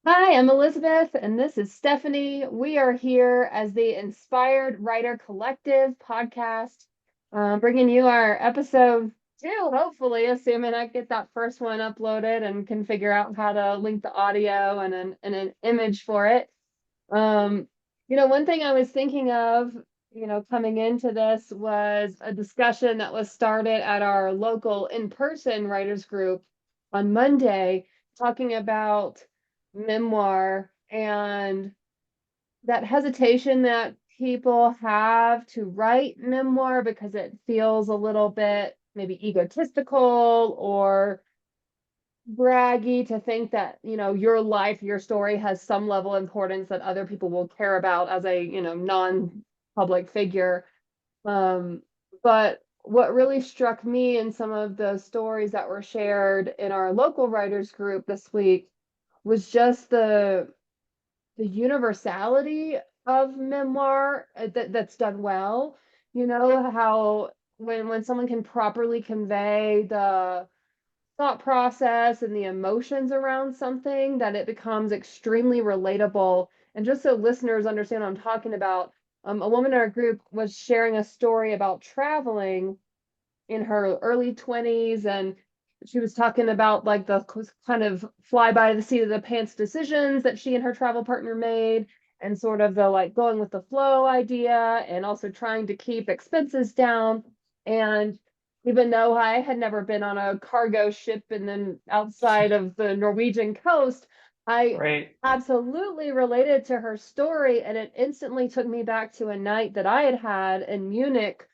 Hi, I'm Elizabeth, and this is Stephanie. We are here as the Inspired Writer Collective podcast, bringing you our episode two, hopefully, assuming I get that first one uploaded and can figure out how to link the audio and an image for it. Um, one thing I was thinking of, coming into this was a discussion that was started at our local in-person writers group on Monday, talking about memoir and that hesitation that people have to write memoir because it feels a little bit maybe egotistical or braggy to think that your life, your story has some level of importance that other people will care about as a non-public figure. But what really struck me in some of the stories that were shared in our local writers group this week was just the universality of memoir, that's done well. How when someone can properly convey the thought process and the emotions around something, that it becomes extremely relatable. And just so listeners understand what I'm talking about, a woman in our group was sharing a story about traveling in her early 20s, and she was talking about like the kind of fly by the seat of the pants decisions that she and her travel partner made, and sort of the like going with the flow idea, and also trying to keep expenses down. And even though I had never been on a cargo ship and then outside of the Norwegian coast, I Right. absolutely related to her story, and it instantly took me back to a night that I had had in Munich.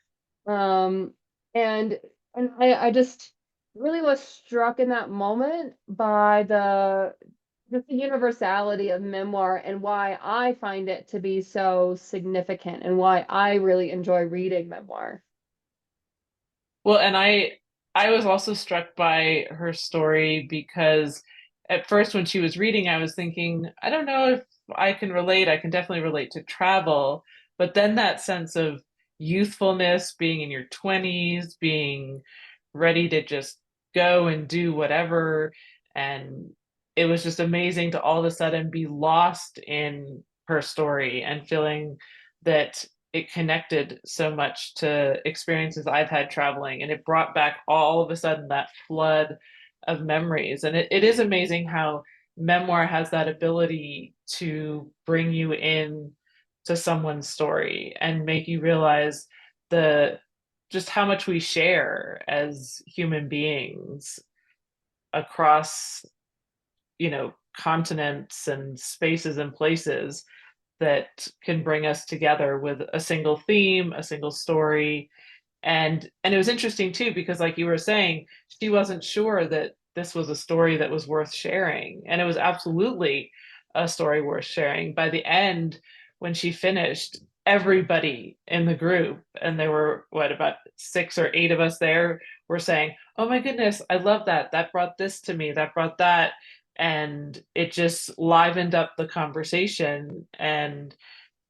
um and I just really was struck in that moment by the just the universality of memoir and why I find it to be so significant and why I really enjoy reading memoir. Well, and I was also struck by her story because at first when she was reading, I was thinking, I don't know if I can relate. I can definitely relate to travel, but then that sense of youthfulness, being in your 20s, being ready to just go and do whatever, and it was just amazing to all of a sudden be lost in her story and feeling that it connected so much to experiences I've had traveling, and it brought back all of a sudden that flood of memories. And it is amazing how memoir has that ability to bring you in to someone's story and make you realize the just how much we share as human beings across, continents and spaces and places that can bring us together with a single theme, a single story. And it was interesting too, because like you were saying, she wasn't sure that this was a story that was worth sharing. And it was absolutely a story worth sharing. By the end, when she finished, everybody in the group, and there were what, about 6 or 8 of us there, were saying, "Oh my goodness, I love that. That brought this to me, that brought that." And it just livened up the conversation. And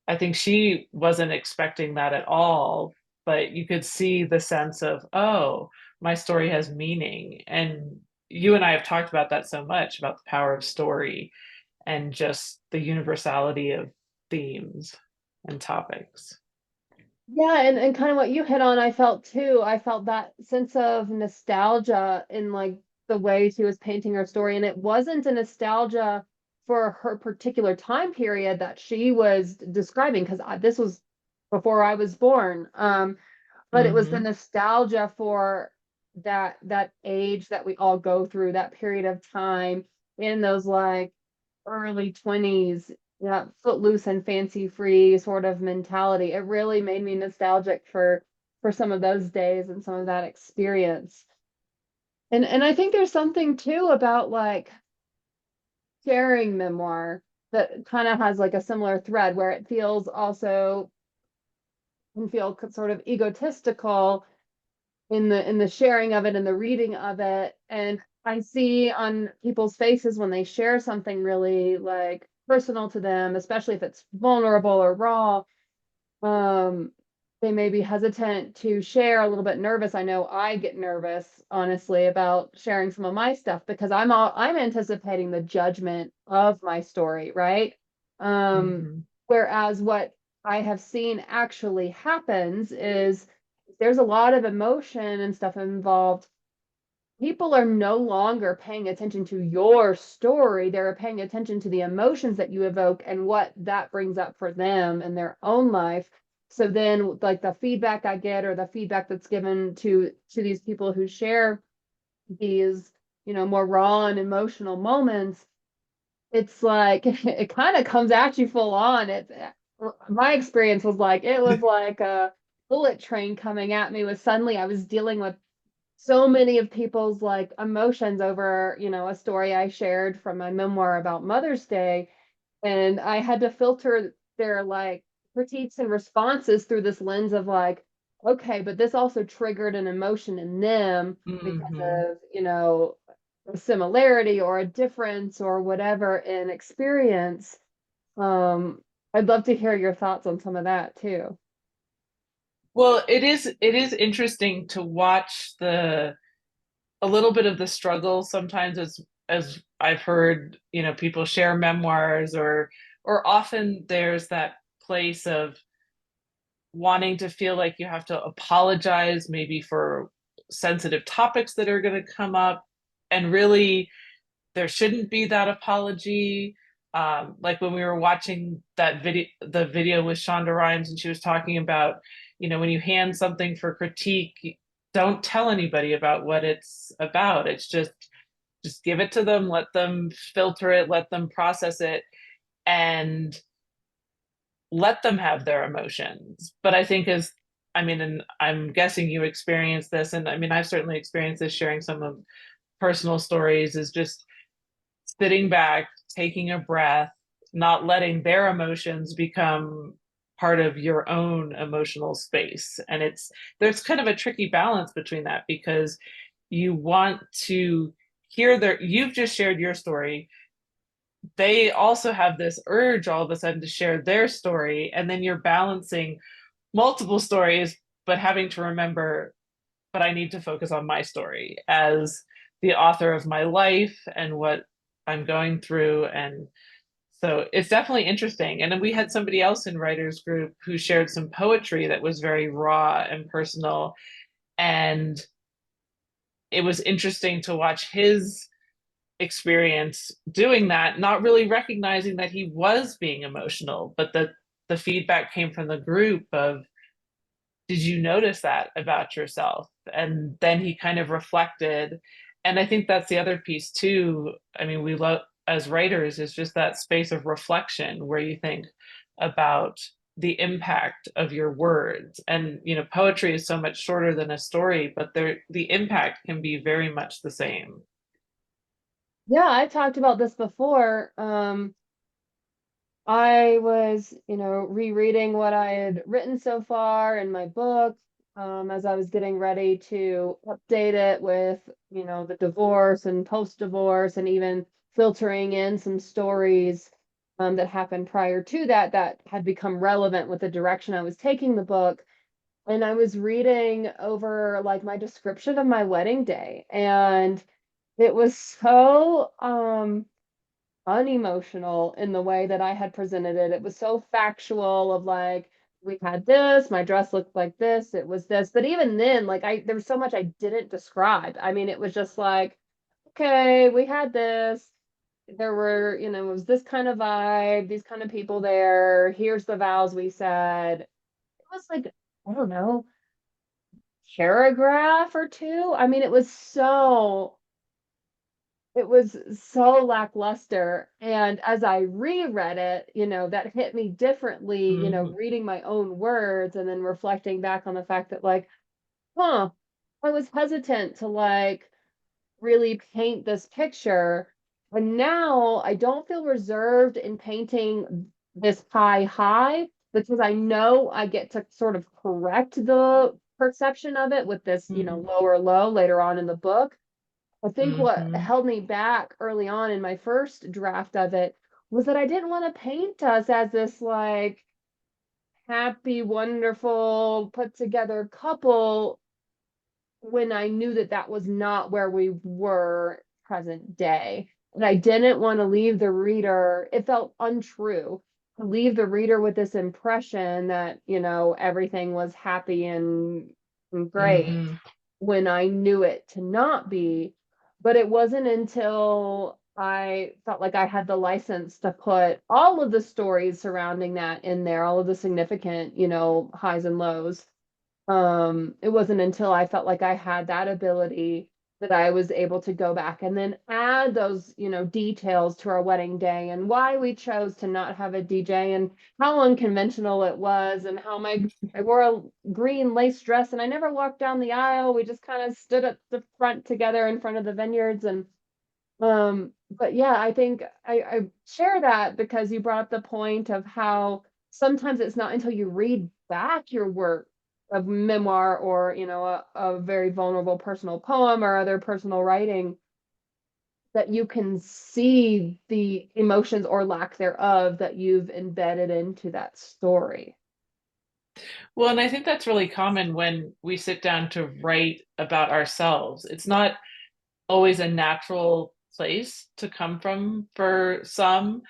I think she wasn't expecting that at all, but you could see the sense of, oh, my story has meaning. And you and I have talked about that so much, about the power of story and just the universality of themes and topics. Yeah, and kind of what you hit on, I felt too. I felt that sense of nostalgia in like the way she was painting her story. And it wasn't a nostalgia for her particular time period that she was describing, because this was before I was born. But it was the Mm-hmm. nostalgia for that age that we all go through, that period of time in those like early 20s, yeah, footloose and fancy free sort of mentality. It really made me nostalgic for some of those days and some of that experience. And I think there's something too about like sharing memoir that kind of has like a similar thread where it feels also can feel sort of egotistical in the sharing of it and the reading of it. And I see on people's faces when they share something really like personal to them, especially if it's vulnerable or raw, um they may be hesitant to share, a little bit nervous. I know I get nervous, honestly, about sharing some of my stuff because I'm anticipating the judgment of my story, right? Um, Hmm. Whereas what I have seen actually happens is there's a lot of emotion and stuff involved. People are no longer paying attention to your story. They're paying attention to the emotions that you evoke and what that brings up for them in their own life. So then like the feedback I get or the feedback that's given to these people who share these, more raw and emotional moments, it's like it kind of comes at you full on. It's my experience was like it was like a bullet train coming at me with suddenly I was dealing with so many of people's like emotions over, a story I shared from my memoir about Mother's Day. And I had to filter their like critiques and responses through this lens of like, okay, but this also triggered an emotion in them because Hmm. of, a similarity or a difference or whatever in experience. Um, I'd love to hear your thoughts on some of that too. Well, it is interesting to watch the a little bit of the struggle sometimes as I've heard, people share memoirs or often there's that place of wanting to feel like you have to apologize maybe for sensitive topics that are going to come up, and really there shouldn't be that apology. Like when we were watching the video with Shonda Rhimes, and she was talking about, when you hand something for critique, don't tell anybody about what it's about. It's just give it to them, let them filter it, let them process it, and let them have their emotions. But I think I mean, and I'm guessing you experienced this, and I mean, I've certainly experienced this sharing some of personal stories, is just sitting back, taking a breath, not letting their emotions become part of your own emotional space. And there's kind of a tricky balance between that because you want to you've just shared your story. They also have this urge all of a sudden to share their story. And then you're balancing multiple stories, but having to remember, but I need to focus on my story as the author of my life and what I'm going through. And so it's definitely interesting. And then we had somebody else in writers group who shared some poetry that was very raw and personal. And it was interesting to watch his experience doing that, not really recognizing that he was being emotional, but that the feedback came from the group of, did you notice that about yourself? And then he kind of reflected. And I think that's the other piece too. I mean, we love as writers is just that space of reflection where you think about the impact of your words. And poetry is so much shorter than a story, but the impact can be very much the same. Yeah, I talked about this before. I was, rereading what I had written so far in my book, as I was getting ready to update it with, the divorce and post-divorce, and even filtering in some stories that happened prior to that that had become relevant with the direction I was taking the book. And I was reading over like my description of my wedding day, and it was so unemotional in the way that I had presented it. It was so factual of like, we had this, my dress looked like this, it was this. But even then, like there was so much I didn't describe. I mean, it was just like, okay, we had this. There were, it was this kind of vibe, these kind of people there. Here's the vows we said. It was like, I don't know, paragraph or two. I mean, it was so lackluster. And as I reread it, that hit me differently, Mm-hmm. reading my own words and then reflecting back on the fact that, like, huh, I was hesitant to like really paint this picture. And now I don't feel reserved in painting this high because I know I get to sort of correct the perception of it with this, Mm-hmm. lower low later on in the book. I think what Mm-hmm. held me back early on in my first draft of it was that I didn't want to paint us as this like happy, wonderful, put together couple when I knew that that was not where we were present day. And I didn't want to leave the reader, it felt untrue to leave the reader with this impression that, everything was happy and great Hmm. when I knew it to not be. But it wasn't until I felt like I had the license to put all of the stories surrounding that in there, all of the significant, highs and lows. It wasn't until I felt like I had that ability that I was able to go back and then add those, details to our wedding day and why we chose to not have a DJ and how unconventional it was and how I wore a green lace dress and I never walked down the aisle. We just kind of stood at the front together in front of the vineyards. And but yeah, I think I share that because you brought up the point of how sometimes it's not until you read back your work of memoir or, a very vulnerable personal poem or other personal writing that you can see the emotions or lack thereof that you've embedded into that story. Well, and I think that's really common when we sit down to write about ourselves. It's not always a natural place to come from for some,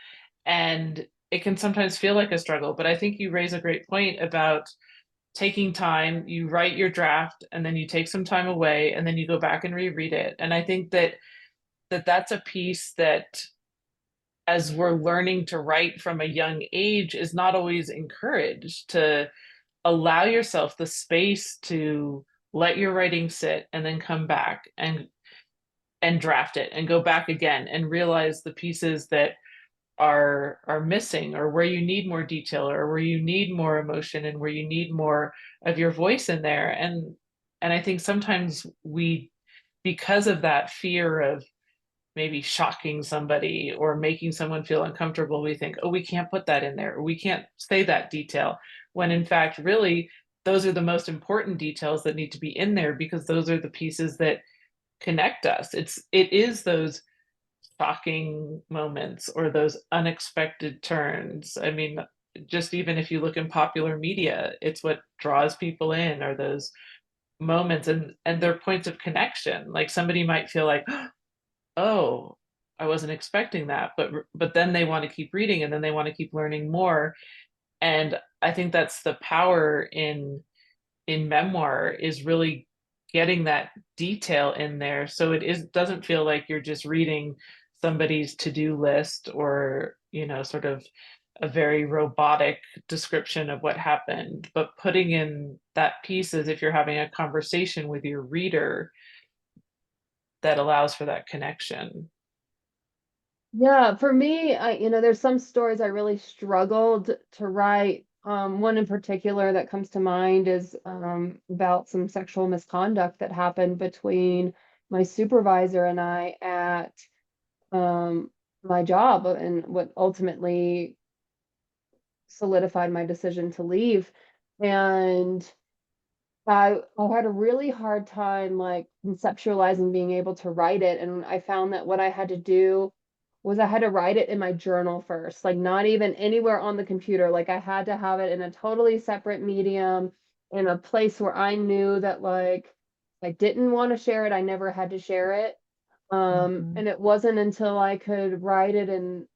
and it can sometimes feel like a struggle. But I think you raise a great point about taking time. You write your draft and then you take some time away and then you go back and reread it. And I think that's a piece that, as we're learning to write from a young age, is not always encouraged, to allow yourself the space to let your writing sit and then come back and draft it and go back again and realize the pieces that are missing, or where you need more detail, or where you need more emotion, and where you need more of your voice in there. And I think sometimes we, because of that fear of maybe shocking somebody or making someone feel uncomfortable, we think, oh, we can't put that in there, or we can't say that detail, when in fact, really, those are the most important details that need to be in there, because those are the pieces that connect us. It is those shocking moments or those unexpected turns. I mean, just even if you look in popular media, it's what draws people in, are those moments, and they're points of connection. Like somebody might feel like, oh, I wasn't expecting that, but then they want to keep reading and then they want to keep learning more. And I think that's the power in memoir, is really getting that detail in there, so it doesn't feel like you're just reading somebody's to-do list, or sort of a very robotic description of what happened, but putting in that piece as if you're having a conversation with your reader that allows for that connection. Yeah, for me, there's some stories I really struggled to write. One in particular that comes to mind is about some sexual misconduct that happened between my supervisor and I at my job, and what ultimately solidified my decision to leave. And I had a really hard time like conceptualizing being able to write it. And I found that what I had to do was I had to write it in my journal first, like not even anywhere on the computer. Like I had to have it in a totally separate medium, in a place where I knew that like I didn't want to share it, I never had to share it. Mhm. And it wasn't until I could write it in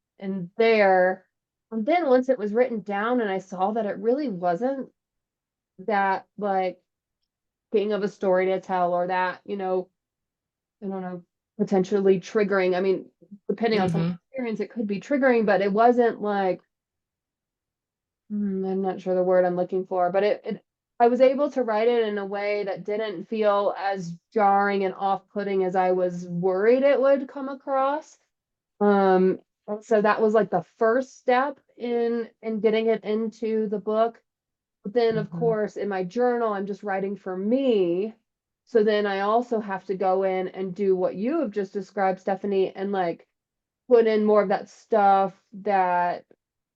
there. And then once it was written down and I saw that it really wasn't that like king of a story to tell, or that, I don't know, potentially triggering. I mean, depending on someone's Mhm. experience, it could be triggering, but it wasn't like, I'm not sure the word I'm looking for, but I was able to write it in a way that didn't feel as jarring and off-putting as I was worried it would come across. And so that was like the first step in getting it into the book. But then, of Mhm. course, in my journal, I'm just writing for me. So then I also have to go in and do what you have just described, Stephanie, and like put in more of that stuff that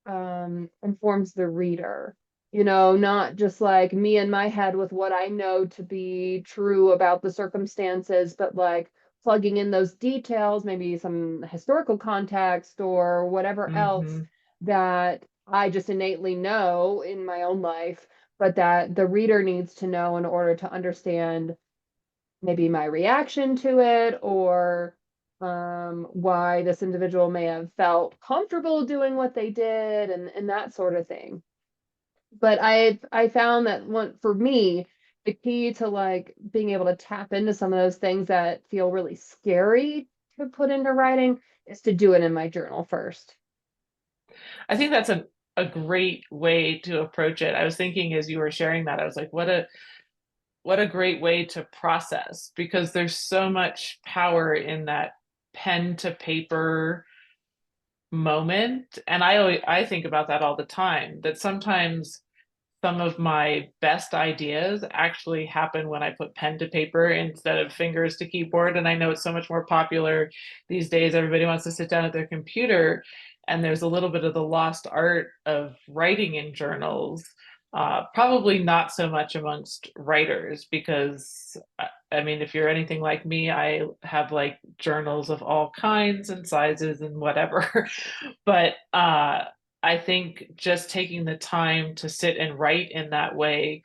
informs the reader. Not just like me in my head with what I know to be true about the circumstances, but like plugging in those details, maybe some historical context or whatever else Mhm. that I just innately know in my own life, but that the reader needs to know in order to understand maybe my reaction to it, or why this individual may have felt comfortable doing what they did, and that sort of thing. But I found that one for me, the key to like being able to tap into some of those things that feel really scary to put into writing is to do it in my journal first. I think that's a great way to approach it. I was thinking as you were sharing that, I was like, what a great way to process, because there's so much power in that pen to paper moment. And I think about that all the time, that sometimes some of my best ideas actually happen when I put pen to paper instead of fingers to keyboard. And I know it's so much more popular these days. Everybody wants to sit down at their computer, and there's a little bit of the lost art of writing in journals. Probably not so much amongst writers, because I mean, if you're anything like me, I have like journals of all kinds and sizes and whatever. But I think just taking the time to sit and write in that way,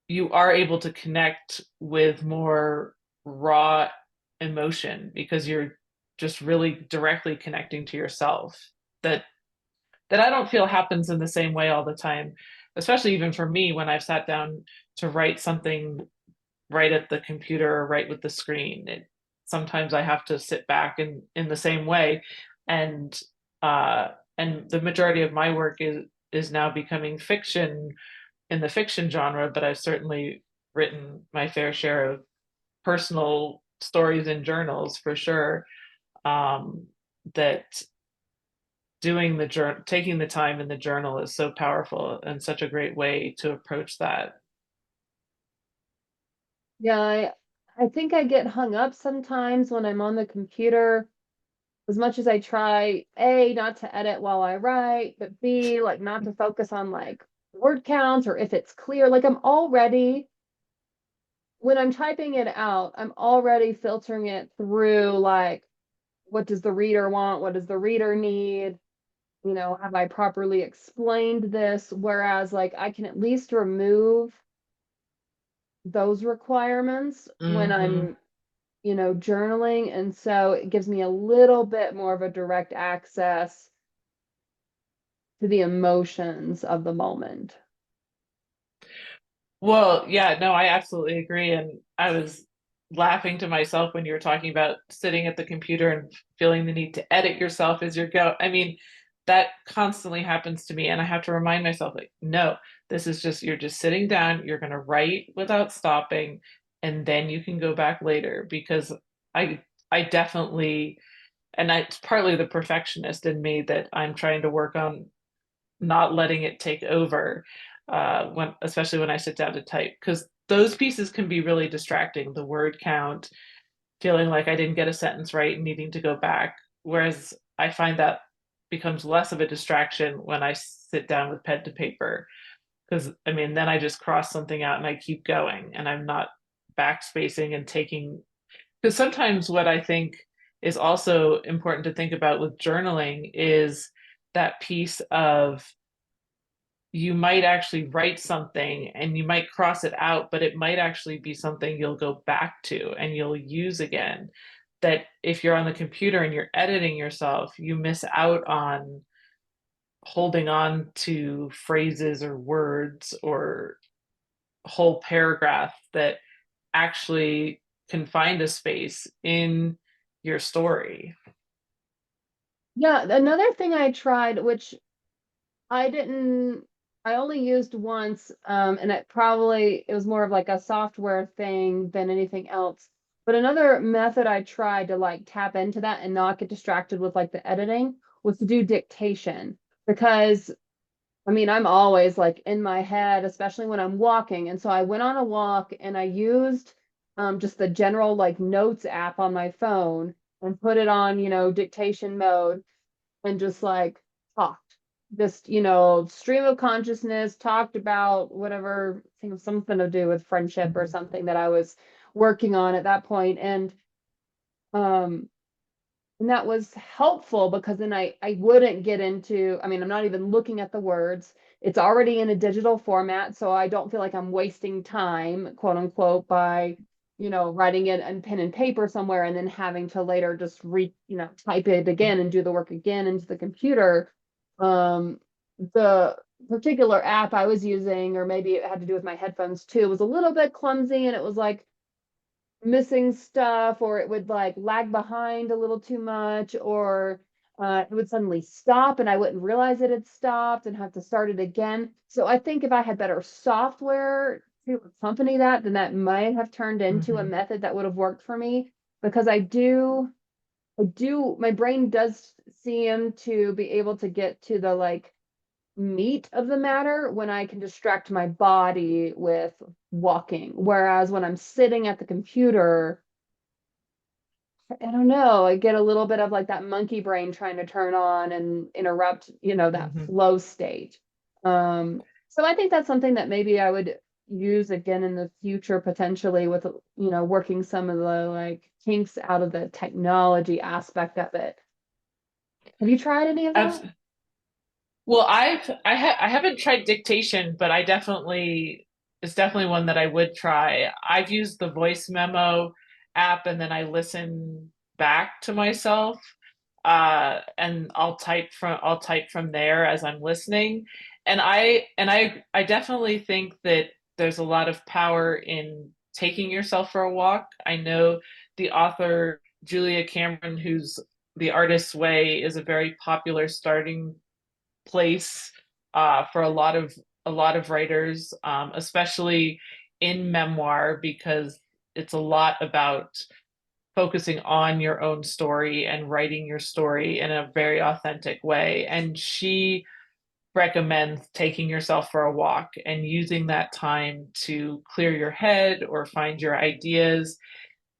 you are able to connect with more raw emotion, because you're just really directly connecting to yourself. That that I don't feel happens in the same way all the time, especially even for me when I've sat down to write something right at the computer or right with the screen. Sometimes I have to sit back in the same way, and uh, and the majority of my work is now becoming fiction in the fiction genre, but I've certainly written my fair share of personal stories in journals for sure. That doing the journal, taking the time in the journal is so powerful and such a great way to approach that. Yeah, I think I get hung up sometimes when I'm on the computer, as much as I try A, not to edit while I write, but B, like not to focus on like word counts or if it's clear. Like I'm already, when I'm typing it out, I'm already filtering it through like, what does the reader want? What does the reader need? You know, have I properly explained this? Whereas like I can at least remove those requirements when Mm-hmm. I'm, journaling. And so it gives me a little bit more of a direct access to the emotions of the moment. Well, yeah, no, I absolutely agree. And I was laughing to myself when you were talking about sitting at the computer and feeling the need to edit yourself as you go. I mean, that constantly happens to me. And I have to remind myself, like, no, this is just, you're just sitting down, you're going to write without stopping, and then you can go back later. Because I, I definitely, and it's partly the perfectionist in me that I'm trying to work on not letting it take over, when especially when I sit down to type, because those pieces can be really distracting. The word count, feeling like I didn't get a sentence right and needing to go back. Whereas I find that becomes less of a distraction when I sit down with pen to paper, because I mean then I just cross something out and I keep going, and I'm not backspacing and taking, because sometimes what I think is also important to think about with journaling is that piece of, you might actually write something and you might cross it out, but it might actually be something you'll go back to and you'll use again. That if you're on the computer and you're editing yourself, you miss out on holding on to phrases or words or whole paragraph that actually can find a space in your story. Yeah, another thing I tried, which I didn't, I only used once, and it was more of like a software thing than anything else. But another method I tried to like tap into that and not get distracted with like the editing was to do dictation. Because I mean, I'm always like in my head, especially when I'm walking. And so I went on a walk and I used just the general like notes app on my phone and put it on, dictation mode, and just like talked. Just, stream of consciousness, talked about whatever, I think it was something to do with friendship or something that I was working on at that point. And um And that was helpful because then I wouldn't get into, I mean, I'm not even looking at the words. It's already in a digital format, so I don't feel like I'm wasting time, quote unquote, by, writing it on pen and paper somewhere and then having to later just type it again and do the work again into the computer. The particular app I was using, or maybe it had to do with my headphones too, was a little bit clumsy, and it was like missing stuff, or it would like lag behind a little too much, or it would suddenly stop and I wouldn't realize it had stopped and have to start it again. So I think if I had better software to accompany that, then that might have turned into a Mhm. method that would have worked for me, because my brain does seem to be able to get to the like meat of the matter when I can distract my body with walking. Whereas when I'm sitting at the computer, I don't know, I get a little bit of like that monkey brain trying to turn on and interrupt, that Mhm. flow state. So I think that's something that maybe I would use again in the future, potentially with, working some of the like kinks out of the technology aspect of it. Have you tried any of that? Abs- Well, I haven't tried dictation, but I definitely it's definitely one that I would try. I've used the voice memo app and then I listen back to myself. And I'll type from there as I'm listening. And I definitely think that there's a lot of power in taking yourself for a walk. I know the author Julia Cameron, who's The Artist's Way, is a very popular starting place for a lot of writers, especially in memoir, because it's a lot about focusing on your own story and writing your story in a very authentic way. And she recommends taking yourself for a walk and using that time to clear your head or find your ideas.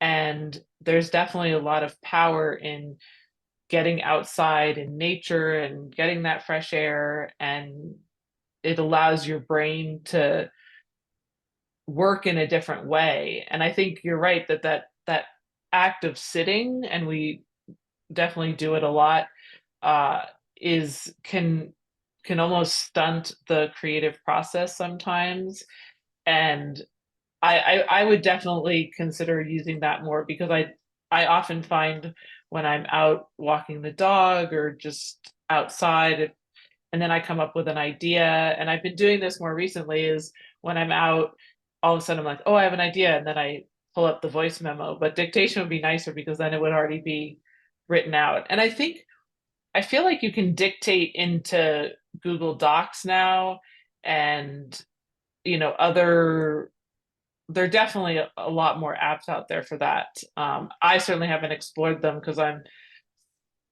And there's definitely a lot of power in getting outside in nature and getting that fresh air, and it allows your brain to work in a different way. And I think you're right that that act of sitting, and we definitely do it a lot, uh, is can almost stunt the creative process sometimes. And I would definitely consider using that more, because I often find when I'm out walking the dog or just outside, and then I come up with an idea. And I've been doing this more recently, is when I'm out, all of a sudden I'm like, oh, I have an idea, and then I pull up the voice memo. But dictation would be nicer because then it would already be written out. And I feel like you can dictate into Google Docs now, and other there are definitely a lot more apps out there for that. I certainly haven't explored them because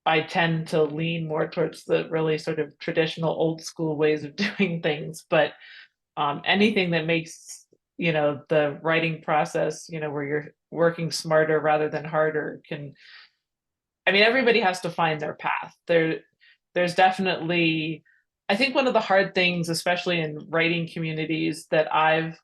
I tend to lean more towards the really sort of traditional old school ways of doing things. But anything that makes the writing process, where you're working smarter rather than harder, can. I mean, everybody has to find their path. There's definitely. I think one of the hard things, especially in writing communities, that I've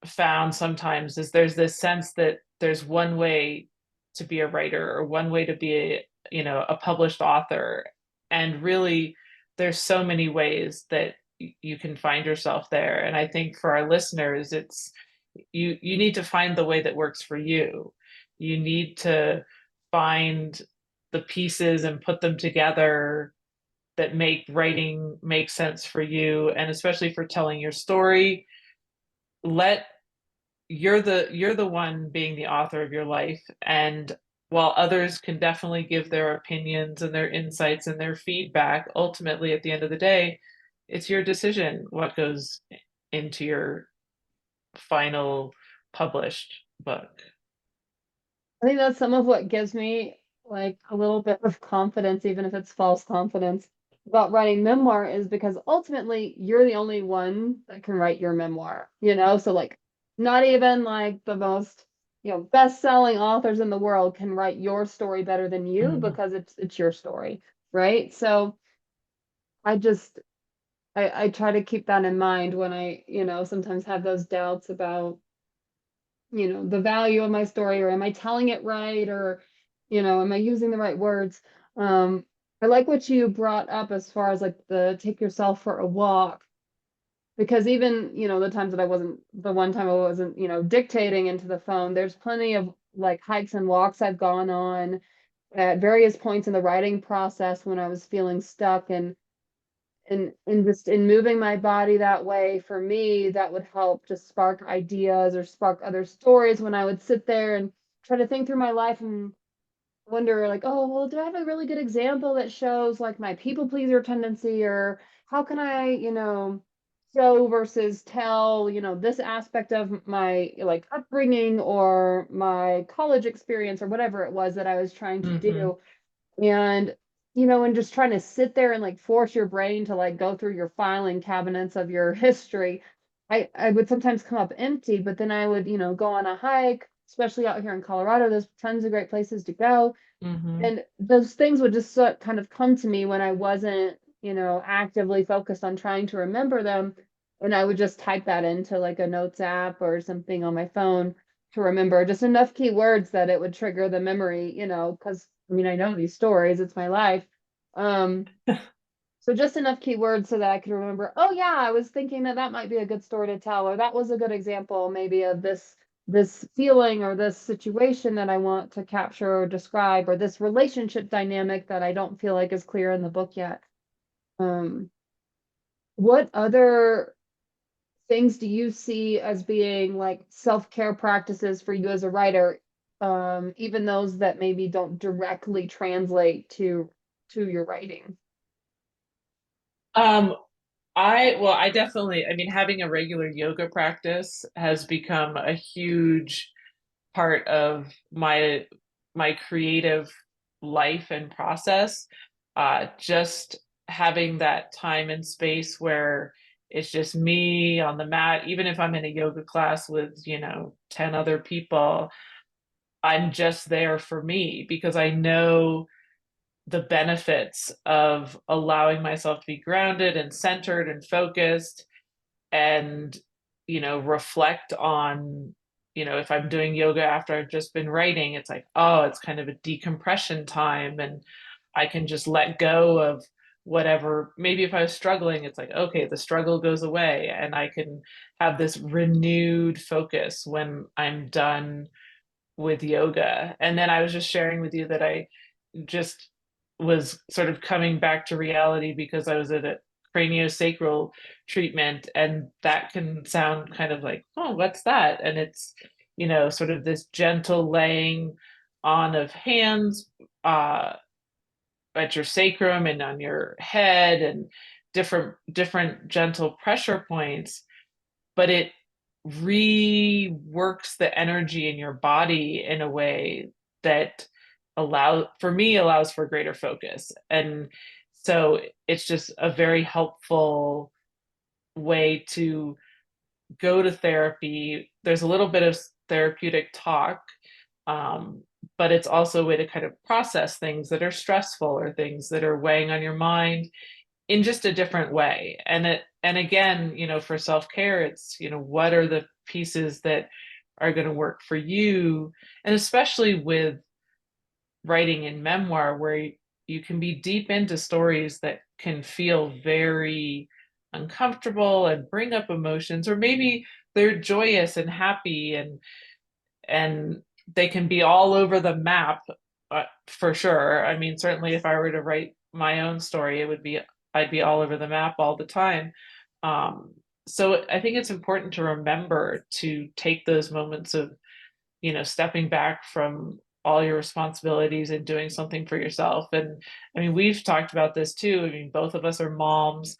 found sometimes is there's this sense that there's one way to be a writer or one way to be a published author, and really there's so many ways that you can find yourself there. And I think for our listeners, it's you need to find the way that works for you. You need to find the pieces and put them together that make writing make sense for you, and especially for telling your story. Let You're the one being the author of your life. And while others can definitely give their opinions and their insights and their feedback, ultimately at the end of the day, it's your decision what goes into your final published book. I think that's some of what gives me like a little bit of confidence, even if it's false confidence, about writing memoir, is because ultimately you're the only one that can write your memoir, So like not even like the most, best-selling authors in the world can write your story better than you, Mhm. because it's your story, right? So I just I try to keep that in mind when I, sometimes have those doubts about, the value of my story, or am I telling it right, or Am I using the right words? I like what you brought up as far as like the take yourself for a walk, because even, the times that I wasn't, the one time I wasn't, dictating into the phone, there's plenty of like hikes and walks I've gone on at various points in the writing process when I was feeling stuck, and just in moving my body that way, for me, that would help just spark ideas or spark other stories when I would sit there and try to think through my life and wonder like, oh, well, do I have a really good example that shows like my people pleaser tendency, or how can I, show versus tell, this aspect of my like upbringing or my college experience or whatever it was that I was trying to Hmm. do. And, and just trying to sit there and like force your brain to like go through your filing cabinets of your history. I would sometimes come up empty, but then I would, go on a hike, especially out here in Colorado. There's tons of great places to go. Hmm. And those things would just sort kind of come to me when I wasn't, actively focused on trying to remember them. And I would just type that into like a notes app or something on my phone to remember just enough keywords that it would trigger the memory, because I mean, I know these stories, it's my life. Um, so just enough keywords so that I could remember, oh yeah, I was thinking that that might be a good story to tell, or that was a good example maybe of this feeling or this situation that I want to capture or describe, or this relationship dynamic that I don't feel like is clear in the book yet. Um, what other things do you see as being like self-care practices for you as a writer, even those that maybe don't directly translate to your writing? Um, I definitely, I mean, having a regular yoga practice has become a huge part of my creative life and process. Just having that time and space where it's just me on the mat, even if I'm in a yoga class with, 10 other people, I'm just there for me because I know the benefits of allowing myself to be grounded and centered and focused and reflect on if I'm doing yoga after I've just been writing, it's like, oh, it's kind of a decompression time, and I can just let go of whatever. Maybe if I was struggling, it's like, okay, the struggle goes away and I can have this renewed focus when I'm done with yoga. And then I was just sharing with you that I just was sort of coming back to reality because I was at a craniosacral treatment, and that can sound kind of like, oh, what's that? And it's, sort of this gentle laying on of hands at your sacrum and on your head, and different gentle pressure points, but it reworks the energy in your body in a way that allows for greater focus. And so it's just a very helpful way to go to therapy. There's a little bit of therapeutic talk, um, but it's also a way to kind of process things that are stressful or things that are weighing on your mind in just a different way. And again, for self-care, it's, what are the pieces that are going to work for you? And especially with writing in memoir, where you can be deep into stories that can feel very uncomfortable and bring up emotions, or maybe they're joyous and happy, and they can be all over the map, for sure. I mean, certainly if I were to write my own story, I'd be all over the map all the time. Um, so I think it's important to remember to take those moments of, stepping back from all your responsibilities and doing something for yourself. And I mean, we've talked about this too. I mean, both of us are moms,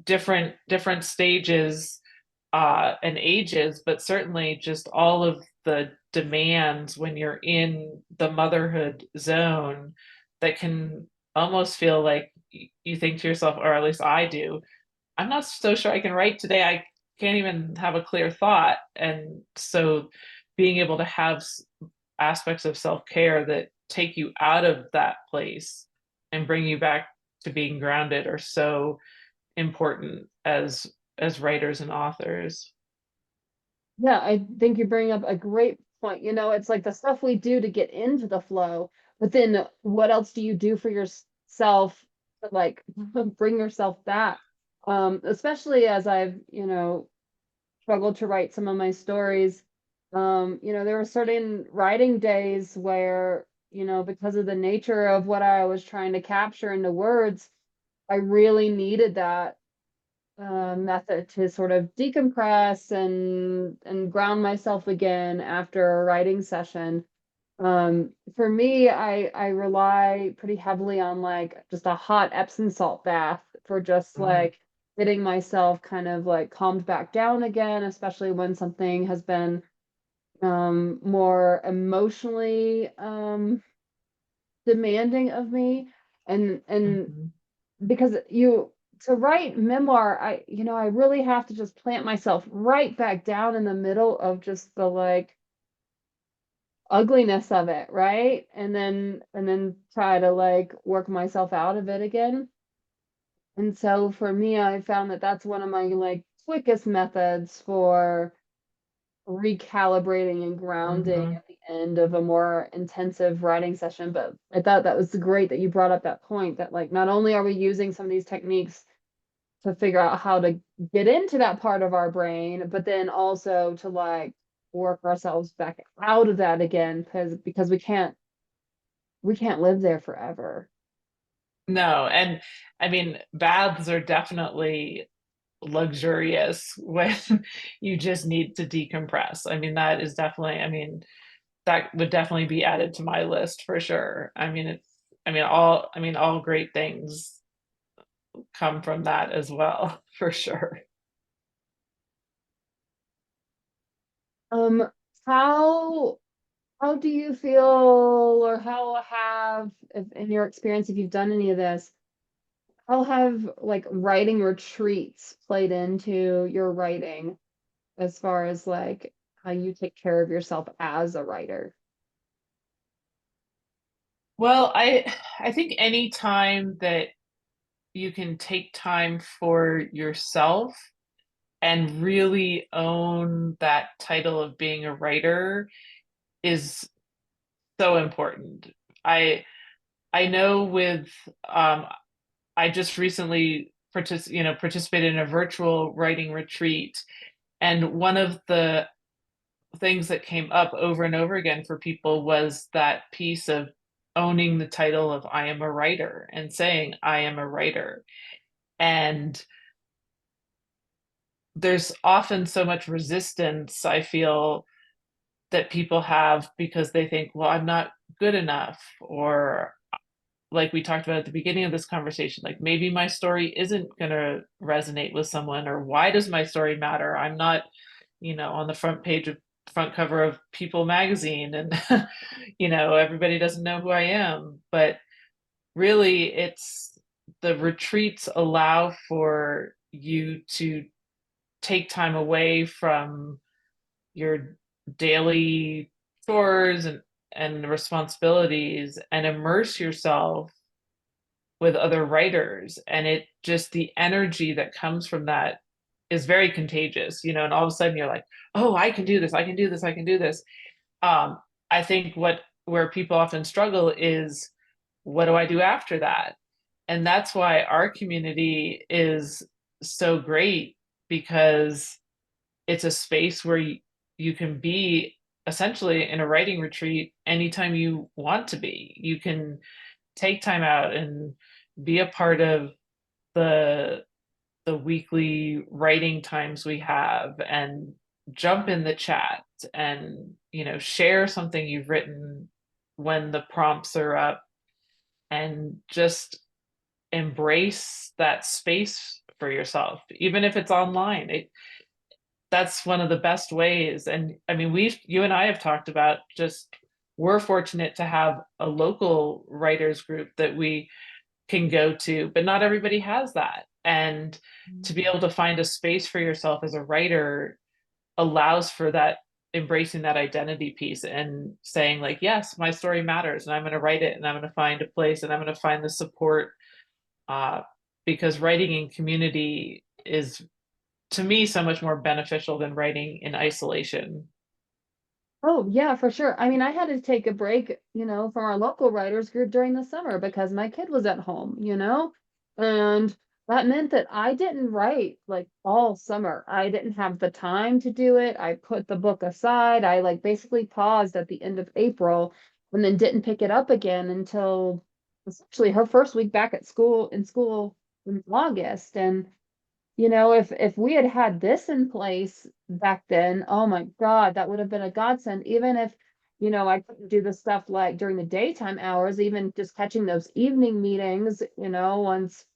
different stages and ages, but certainly just all of the demands when you're in the motherhood zone that can almost feel like you think to yourself, or at least I do, I'm not so sure I can write today. I can't even have a clear thought. And so being able to have aspects of self-care that take you out of that place and bring you back to being grounded are so important as writers and authors. Yeah, I think you bring up a great point. It's like the stuff we do to get into the flow. but then what else do you do for yourself to like bring yourself back? Especially as I've, struggled to write some of my stories. There were certain writing days where, because of the nature of what I was trying to capture into words, I really needed that method to sort of decompress and ground myself again after a writing session. For me, I rely pretty heavily on like just a hot Epsom salt bath for just Mm, like getting myself kind of like calmed back down again, especially when something has been more emotionally demanding of me. And mhm. because you to write memoir, I really have to just plant myself right back down in the middle of just the like ugliness of it, right? And then try to like work myself out of it again. And so for me, I found that that's one of my like quickest methods for recalibrating and grounding Mhm. at the end of a more intensive writing session. But I thought that was great that you brought up that point that like not only are we using some of these techniques to figure out how to get into that part of our brain, but then also to like work ourselves back out of that again because we can't live there forever. No, and I mean, baths are definitely luxurious when you just need to decompress. I mean, that is definitely, I mean, that would definitely be added to my list for sure. I mean, all great things come from that as well, for sure. Um, how how do you feel, or how have, if, in your experience, if you've done any of this, how have like writing retreats played into your writing as far as like how you take care of yourself as a writer? Well, I think any time that you can take time for yourself and really own that title of being a writer is so important. I I know with um I just recently participated in a virtual writing retreat, and one of the things that came up over and over again for people was that piece of owning the title of I am a writer and saying I am a writer. And there's often so much resistance I feel that people have because they think, well, I'm not good enough, or like we talked about at the beginning of this conversation, like maybe my story isn't going to resonate with someone, or why does my story matter? I'm not, on the front cover of People magazine, and everybody doesn't know who I am. But really, it's the retreats allow for you to take time away from your daily chores and responsibilities and immerse yourself with other writers, and it just the energy that comes from that is very contagious, and all of a sudden you're like, oh, I can do this, I can do this, I can do this. um I think where people often struggle is, what do I do after that? And that's why our community is so great, because it's a space where you can be essentially in a writing retreat anytime you want to be. You can take time out and be a part of the the weekly writing times we have, and jump in the chat and share something you've written when the prompts are up, and just embrace that space for yourself, even if it's online. That's one of the best ways. And I mean, you and I have talked about, just we're fortunate to have a local writers group that we can go to, but not everybody has that. And to be able to find a space for yourself as a writer allows for that, embracing that identity piece and saying, like, yes, my story matters, and I'm going to write it, and I'm going to find a place, and I'm going to find the support. uh, because writing in community is, to me, so much more beneficial than writing in isolation. Oh, yeah, for sure. I mean, I had to take a break, from our local writers group during the summer because my kid was at home. And that meant that I didn't write like all summer. I didn't have the time to do it. I put the book aside. I like basically paused at the end of April and then didn't pick it up again until essentially her first week back at school in August. And if we had had this in place back then, oh my God, that would have been a godsend. Even if, I couldn't do the stuff like during the daytime hours, even just catching those evening meetings, once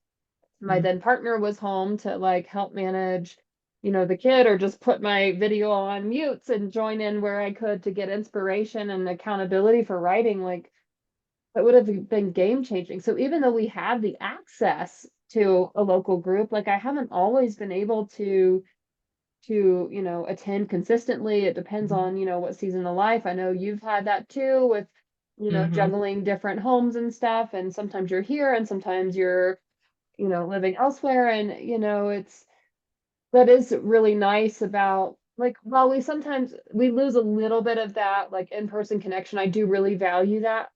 my Mm. then partner was home to like help manage, the kid or just put my video on mutes and join in where I could to get inspiration and accountability for writing. Like that would have been game changing. So even though we have the access to a local group, like I haven't always been able to attend consistently. It depends Mhm. on what season of life. I know you've had that too with Mhm. juggling different homes and stuff, and sometimes you're here and sometimes you're living elsewhere, and it's that is really nice about like while we lose a little bit of that like in-person connection. I do really value that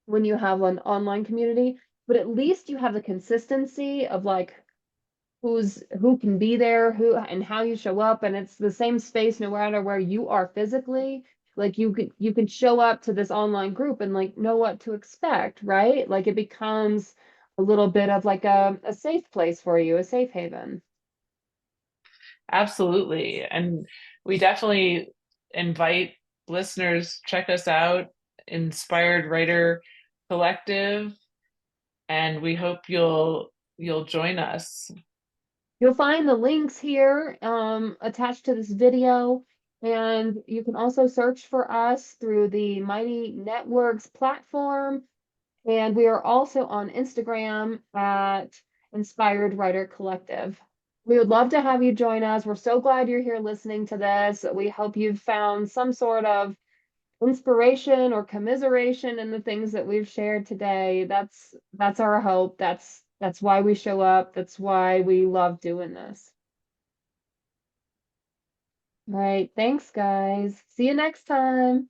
when you have an online community, but at least you have the consistency of like who can be there, who and how you show up, and it's the same space no matter where you are physically. Like you can show up to this online group and like know what to expect, right? Like it becomes a little bit of like a safe place for you, a safe haven. Absolutely. And we definitely invite listeners, check us out, Inspired Writer Collective, and we hope you'll join us. You'll find the links here attached to this video, and you can also search for us through the Mighty Networks platform. And we are also on Instagram at Inspired Writer Collective. We would love to have you join us. We're so glad you're here listening to this. We hope you've found some sort of inspiration or commiseration in the things that we've shared today. That's our hope. That's why we show up. That's why we love doing this. All right. Thanks, guys. See you next time.